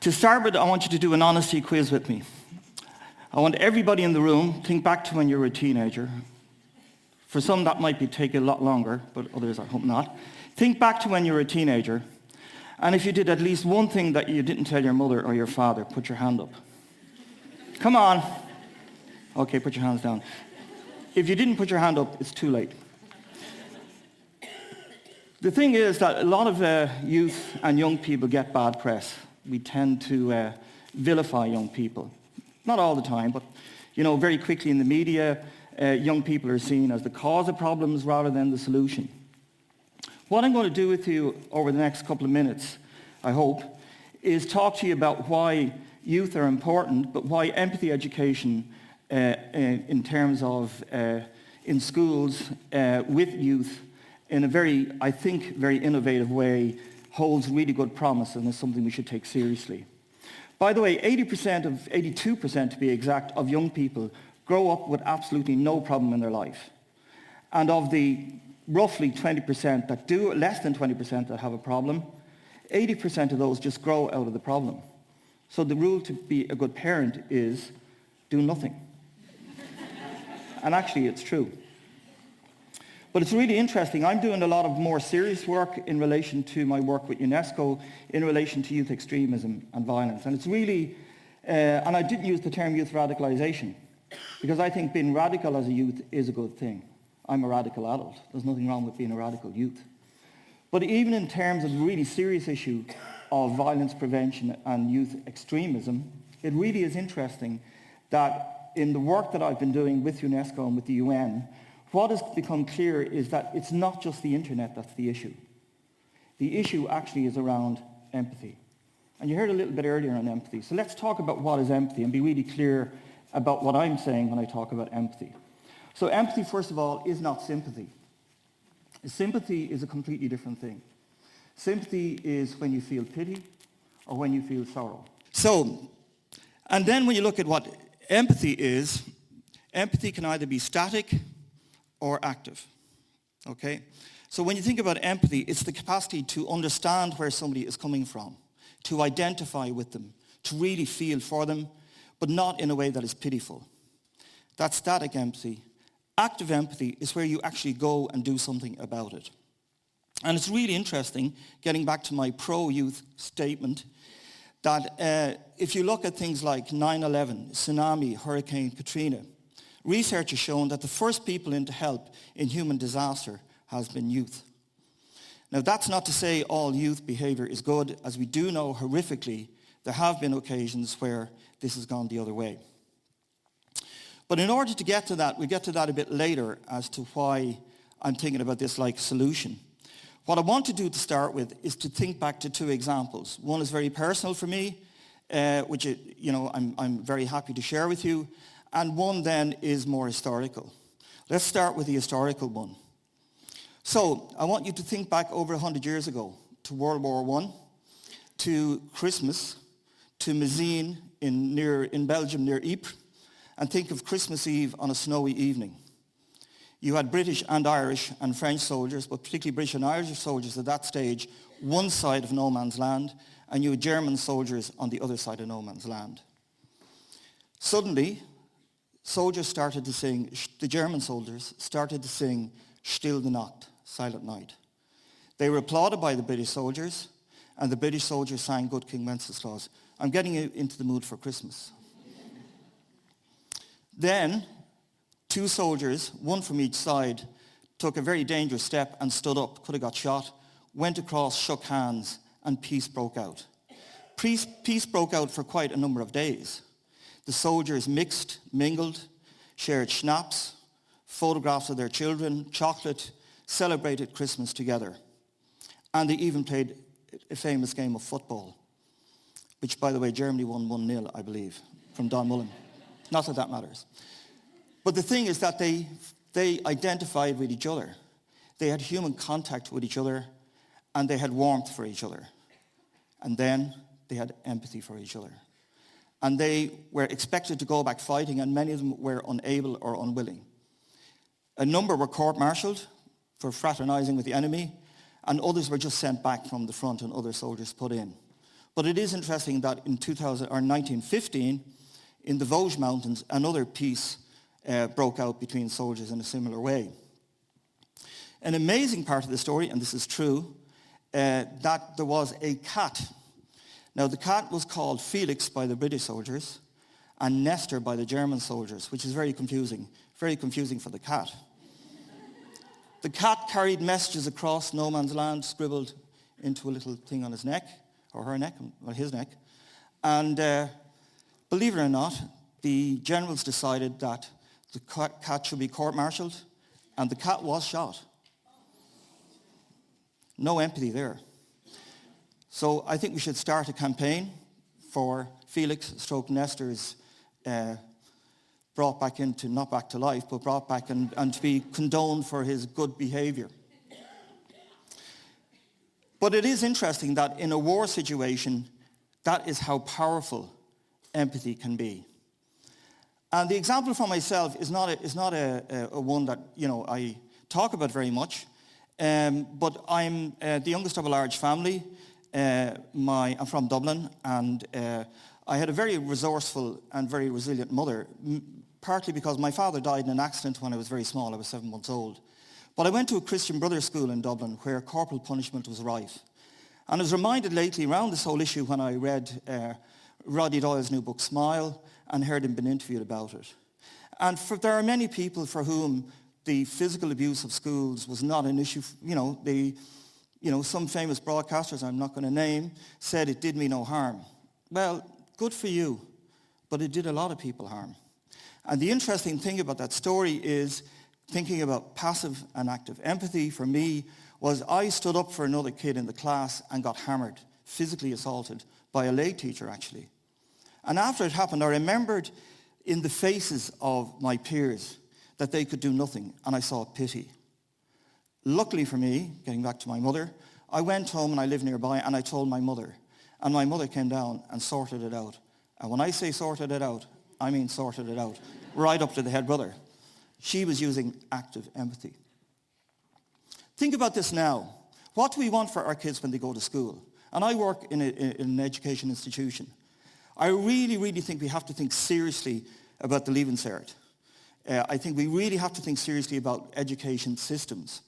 To start with, I want you to do an honesty quiz with me. I want everybody in the room, think back to when you were a teenager. For some, that might take a lot longer, but others, I hope not. Think back to when you were a teenager, and if you did at least one thing that you didn't tell your mother or your father, put your hand up. Come on. Okay, put your hands down. If you didn't put your hand up, it's too late. The thing is that a lot of youth and young people get bad press. We tend to vilify young people. Not all the time, but very quickly in the media, young people are seen as the cause of problems rather than the solution. What I'm going to do with you over the next couple of minutes, I hope, is talk to you about why youth are important, but why empathy education in terms of in schools with youth in a very innovative way holds really good promise and is something we should take seriously. By the way, 82% to be exact, of young people grow up with absolutely no problem in their life. And of the roughly 20% that do, less than 20% that have a problem, 80% of those just grow out of the problem. So the rule to be a good parent is do nothing. And actually it's true. But it's really interesting. I'm doing a lot of more serious work in relation to my work with UNESCO in relation to youth extremism and violence. And it's really, and I didn't use the term youth radicalization because I think being radical as a youth is a good thing. I'm a radical adult. There's nothing wrong with being a radical youth. But even in terms of the really serious issue of violence prevention and youth extremism, it really is interesting that in the work that I've been doing with UNESCO and with the UN, what has become clear is that it's not just the internet that's the issue. The issue actually is around empathy. And you heard a little bit earlier on empathy. So let's talk about what is empathy and be really clear about what I'm saying when I talk about empathy. So empathy, first of all, is not sympathy. Sympathy is a completely different thing. Sympathy is when you feel pity or when you feel sorrow. So, and then when you look at what empathy is, empathy can either be static or active, okay? So when you think about empathy, it's the capacity to understand where somebody is coming from, to identify with them, to really feel for them, but not in a way that is pitiful. That's static empathy. Active empathy is where you actually go and do something about it. And it's really interesting, getting back to my pro-youth statement, that if you look at things like 9/11, tsunami, Hurricane Katrina, research has shown that the first people in to help in human disaster has been youth. Now that's not to say all youth behavior is good, as we do know horrifically there have been occasions where this has gone the other way. But in order to get to that, we get to that a bit later as to why I'm thinking about this like solution. What I want to do to start with is to think back to two examples. One is very personal for me, which I'm very happy to share with you, and one then is more historical. Let's start with the historical one. So I want you to think back over 100 years ago to World War I, to Christmas, to Mézines in Belgium near Ypres, and think of Christmas Eve on a snowy evening. You had British and Irish and French soldiers, but particularly British and Irish soldiers at that stage, one side of no man's land, and you had German soldiers on the other side of no man's land. Suddenly, soldiers started to sing, the German soldiers started to sing Stille Nacht, Silent Night. They were applauded by the British soldiers, and the British soldiers sang Good King Wenceslas. I'm getting you into the mood for Christmas. Then, two soldiers, one from each side, took a very dangerous step and stood up, could have got shot, went across, shook hands, and peace broke out. Peace broke out for quite a number of days. The soldiers mixed, mingled, shared schnapps, photographs of their children, chocolate, celebrated Christmas together. And they even played a famous game of football, which, by the way, Germany won 1-0, I believe, from Don Mullen. Not that that matters. But the thing is that they identified with each other. They had human contact with each other, and they had warmth for each other. And then they had empathy for each other. And they were expected to go back fighting, and many of them were unable or unwilling. A number were court-martialed for fraternizing with the enemy, and others were just sent back from the front and other soldiers put in. But it is interesting that in 1915, in the Vosges Mountains, another peace broke out between soldiers in a similar way. An amazing part of the story, and this is true, that there was a cat. Now, the cat was called Felix by the British soldiers and Nestor by the German soldiers, which is very confusing for the cat. The cat carried messages across no man's land, scribbled into a little thing on his neck, or her neck, or his neck. And believe it or not, the generals decided that the cat should be court-martialed, and the cat was shot. No empathy there. So I think we should start a campaign for Felix / Nestor's brought back into, not back to life, but brought back and to be condoned for his good behavior. But it is interesting that in a war situation, that is how powerful empathy can be. And the example for myself is not a one that I talk about very much, but I'm the youngest of a large family. I'm from Dublin, and I had a very resourceful and very resilient mother, partly because my father died in an accident when I was very small. I was 7 months old. But I went to a Christian Brothers school in Dublin where corporal punishment was rife. And I was reminded lately around this whole issue when I read Roddy Doyle's new book, Smile, and heard him being interviewed about it. And there are many people for whom the physical abuse of schools was not an issue. Some famous broadcasters, I'm not going to name, said it did me no harm. Well, good for you, but it did a lot of people harm. And the interesting thing about that story is thinking about passive and active empathy for me was I stood up for another kid in the class and got hammered, physically assaulted, by a lay teacher actually. And after it happened, I remembered in the faces of my peers that they could do nothing, and I saw pity. Luckily for me, getting back to my mother, I went home and I lived nearby and I told my mother. And my mother came down and sorted it out. And when I say sorted it out, I mean sorted it out, right up to the head brother. She was using active empathy. Think about this now. What do we want for our kids when they go to school? And I work in an education institution. I really, really think we have to think seriously about the Leaving Cert. I think we really have to think seriously about education systems.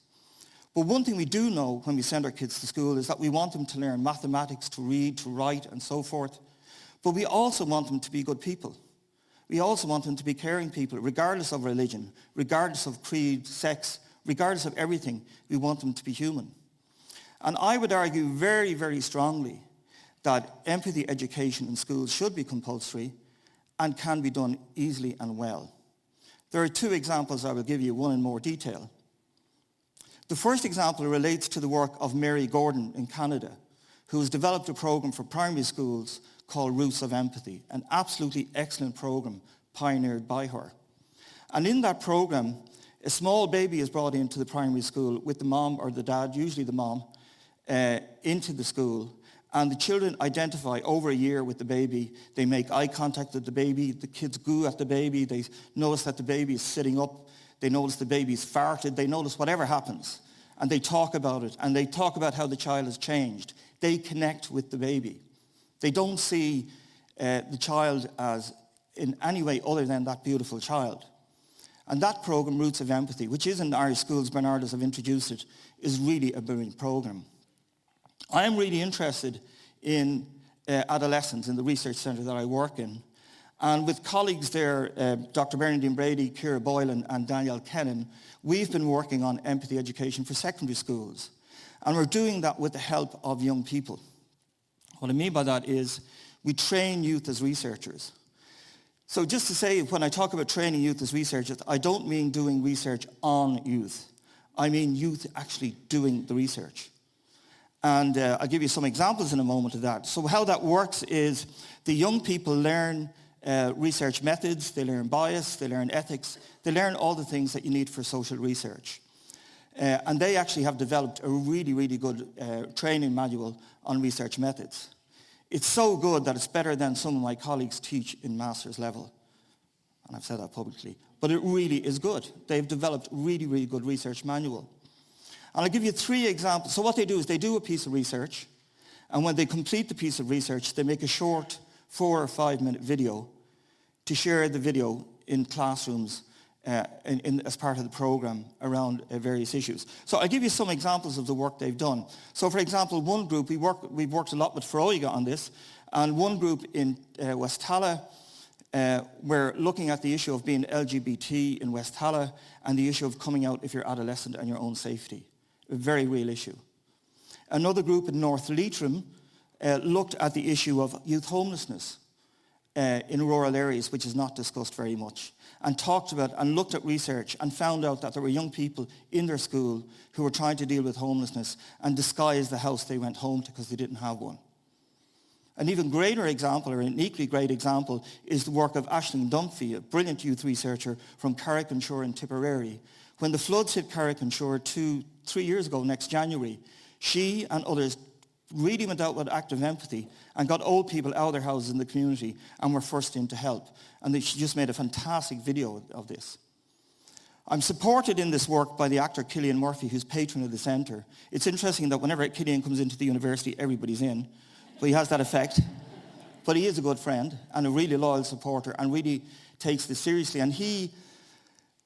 But one thing we do know when we send our kids to school is that we want them to learn mathematics, to read, to write, and so forth. But we also want them to be good people. We also want them to be caring people, regardless of religion, regardless of creed, sex, regardless of everything. We want them to be human. And I would argue very, very strongly that empathy education in schools should be compulsory and can be done easily and well. There are 2 examples I will give you, one in more detail. The first example relates to the work of Mary Gordon in Canada, who has developed a program for primary schools called Roots of Empathy, an absolutely excellent program pioneered by her. And in that program, a small baby is brought into the primary school with the mom or the dad, usually the mom, into the school. And the children identify over a year with the baby. They make eye contact with the baby. The kids goo at the baby. They notice that the baby is sitting up. They notice the baby's farted. They notice whatever happens. And they talk about it. And they talk about how the child has changed. They connect with the baby. They don't see the child as in any way other than that beautiful child. And that program, Roots of Empathy, which is in Irish schools, Bernardos have introduced it, is really a brilliant program. I am really interested in adolescents in the research centre that I work in. And with colleagues there, Dr. Bernardine Brady, Ciara Boylan and Danielle Kennan, we've been working on empathy education for secondary schools. And we're doing that with the help of young people. What I mean by that is we train youth as researchers. So just to say, when I talk about training youth as researchers, I don't mean doing research on youth. I mean youth actually doing the research. And I'll give you some examples in a moment of that. So how that works is the young people learn research methods, they learn bias, they learn ethics, they learn all the things that you need for social research. And they actually have developed a really, really good training manual on research methods. It's so good that it's better than some of my colleagues teach in master's level. And I've said that publicly. But it really is good. They've developed a really, really good research manual. And I'll give you 3 examples. So what they do is they do a piece of research, And when they complete the piece of research, they make a short 4 or 5 minute video to share the video in classrooms as part of the program around various issues. So I'll give you some examples of the work they've done. So for example, one group, we've worked a lot with Froiga on this, and one group in West Talla, we're looking at the issue of being LGBT in West Talla and the issue of coming out if you're adolescent and your own safety. A very real issue. Another group in North Leitrim looked at the issue of youth homelessness in rural areas, which is not discussed very much, and talked about and looked at research and found out that there were young people in their school who were trying to deal with homelessness and disguise the house they went home to because they didn't have one. An even greater example, or an equally great example, is the work of Aisling Dunphy, a brilliant youth researcher from Carrick-on-Shore in Tipperary. When the floods hit Carrick-on-Shore 3 years ago, next January, she and others really went out with active empathy and got old people out of their houses in the community and were first in to help. And she just made a fantastic video of this. I'm supported in this work by the actor Cillian Murphy, who's patron of the centre. It's interesting that whenever Cillian comes into the university, everybody's in. But he has that effect. But he is a good friend and a really loyal supporter and really takes this seriously. And he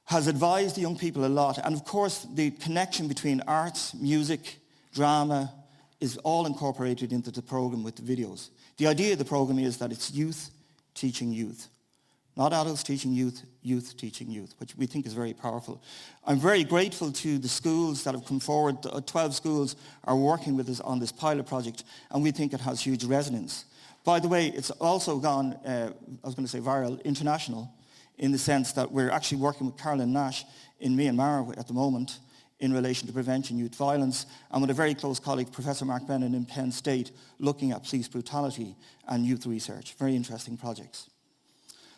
has advised the young people a lot. And of course, the connection between arts, music, drama is all incorporated into the program with the videos. The idea of the program is that it's youth teaching youth. Not adults teaching youth, youth teaching youth, which we think is very powerful. I'm very grateful to the schools that have come forward. 12 schools are working with us on this pilot project, and we think it has huge resonance. By the way, it's also gone, viral, international, in the sense that we're actually working with Carolyn Nash in Myanmar at the moment in relation to preventing youth violence, and with a very close colleague, Professor Mark Brennan in Penn State, looking at police brutality and youth research. Very interesting projects.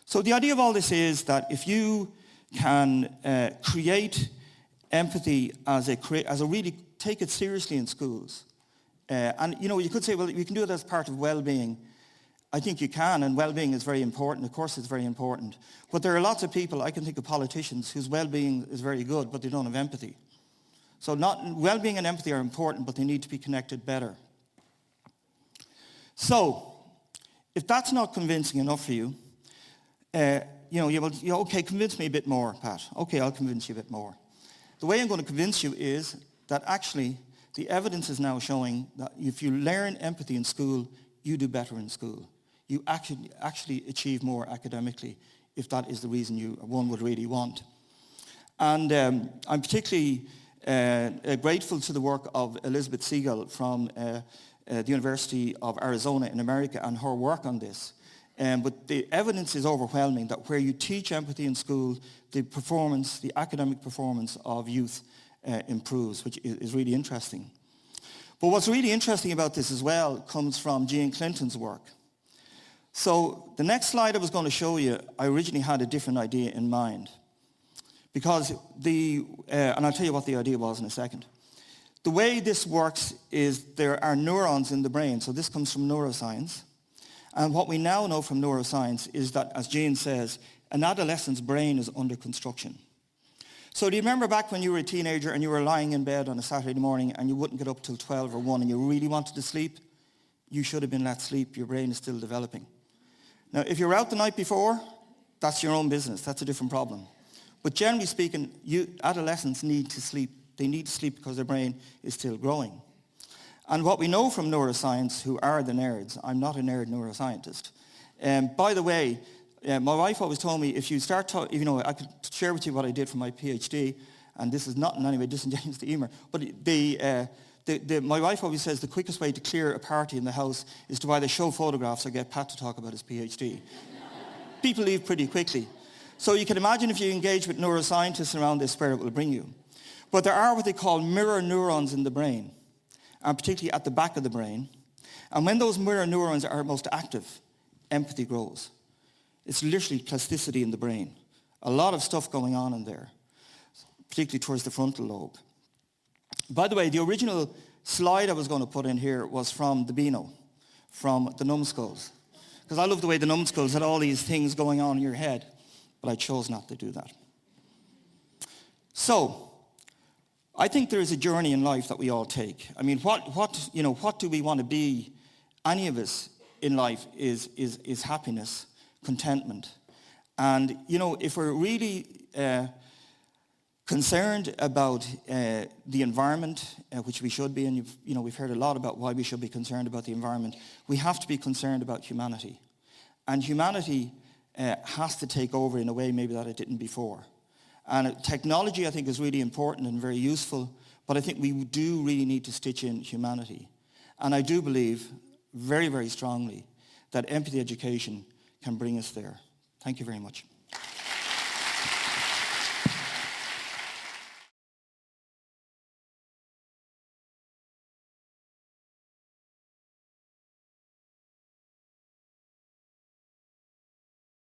So the idea of all this is that if you can create empathy as a really, take it seriously in schools, and you could say, well, you can do it as part of well-being. I think you can, and well-being is very important. Of course it's very important. But there are lots of people, I can think of politicians, whose well-being is very good, but they don't have empathy. So well-being and empathy are important, but they need to be connected better. So, if that's not convincing enough for you, okay, convince me a bit more, Pat. Okay, I'll convince you a bit more. The way I'm going to convince you is that actually the evidence is now showing that if you learn empathy in school, you do better in school. You actually achieve more academically, if that is the reason one would really want. And I'm particularly grateful to the work of Elizabeth Siegel from the University of Arizona in America and her work on this. But the evidence is overwhelming that where you teach empathy in school, the academic performance of youth improves, which is really interesting. But what's really interesting about this as well comes from Jean Clinton's work. So the next slide I was going to show you, I originally had a different idea in mind. Because and I'll tell you what the idea was in a second. The way this works is there are neurons in the brain. So this comes from neuroscience. And what we now know from neuroscience is that, as Jean says, an adolescent's brain is under construction. So do you remember back when you were a teenager and you were lying in bed on a Saturday morning and you wouldn't get up till 12 or 1 and you really wanted to sleep? You should have been let sleep. Your brain is still developing. Now, if you're out the night before, that's your own business. That's a different problem. But generally speaking, adolescents need to sleep. They need to sleep because their brain is still growing. And what we know from neuroscience, who are the nerds, I'm not a nerd neuroscientist. By the way, my wife always told me, if you start talking, I could share with you what I did for my PhD, and this is not in any way disingenuous to Emer, but my wife always says the quickest way to clear a party in the house is to either show photographs or get Pat to talk about his PhD. People leave pretty quickly. So you can imagine if you engage with neuroscientists around this, where it will bring you. But there are what they call mirror neurons in the brain, and particularly at the back of the brain. And when those mirror neurons are most active, empathy grows. It's literally plasticity in the brain. A lot of stuff going on in there, particularly towards the frontal lobe. By the way, the original slide I was going to put in here was from the Beano, from the numbskulls. Because I love the way the numbskulls had all these things going on in your head, but I chose not to do that. So, I think there is a journey in life that we all take. I mean, what do we want to be any of us in life is happiness, contentment. And, you know, if we're really concerned about the environment, which we should be, and we've heard a lot about why we should be concerned about the environment, we have to be concerned about humanity. And humanity has to take over in a way maybe that it didn't before. And technology, I think, is really important and very useful, but I think we do really need to stitch in humanity. And I do believe very, very strongly that empathy education can bring us there. Thank you very much.